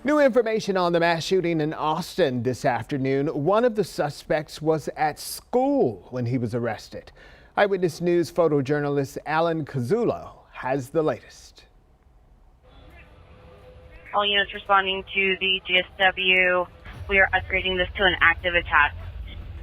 New information on the mass shooting in Austin this afternoon. One of the suspects was at school when he was arrested. Eyewitness News photojournalist Alan Cazzullo has the latest. All units responding to the GSW. We are upgrading this to an active attack.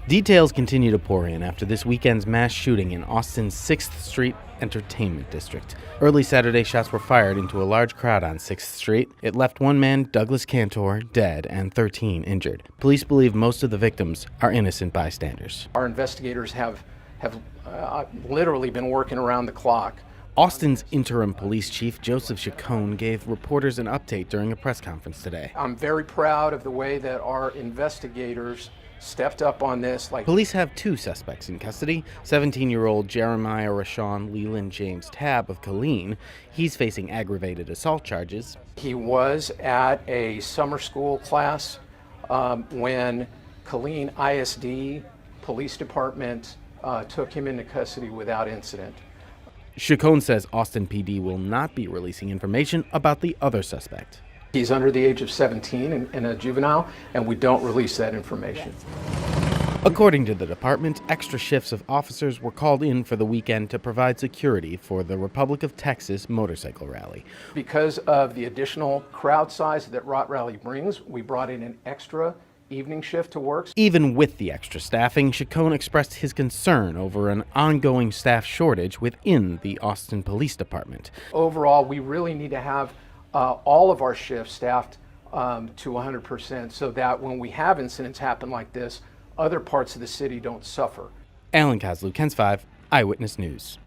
Details continue to pour in after this weekend's mass shooting in Austin's 6th Street Entertainment District. Early Saturday, shots were fired into a large crowd on 6th Street. It left one man, Douglas Cantor, dead and 13 injured. Police believe most of the victims are innocent bystanders. Our investigators have literally been working around the clock. Austin's interim police chief, Joseph Chacon, gave reporters an update during a press conference today. I'm very proud of the way that our investigators stepped up on this. Police have two suspects in custody. 17-year-old Jeremiah Rashawn Leland James Tabb of Killeen. He's facing aggravated assault charges. He was at a summer school class when Killeen ISD Police Department took him into custody without incident. Chacon says Austin PD will not be releasing information about the other suspect. He's under the age of 17 and a juvenile, and we don't release that information. According to the department, extra shifts of officers were called in for the weekend to provide security for the Republic of Texas motorcycle rally. Because of the additional crowd size that Rot Rally brings, we brought in an extra evening shift to work. Even with the extra staffing, Chacon expressed his concern over an ongoing staff shortage within the Austin Police Department. Overall, we really need to have all of our shifts staffed to 100% so that when we have incidents happen like this, other parts of the city don't suffer. Alan Cazzullo, KENS 5, Eyewitness News.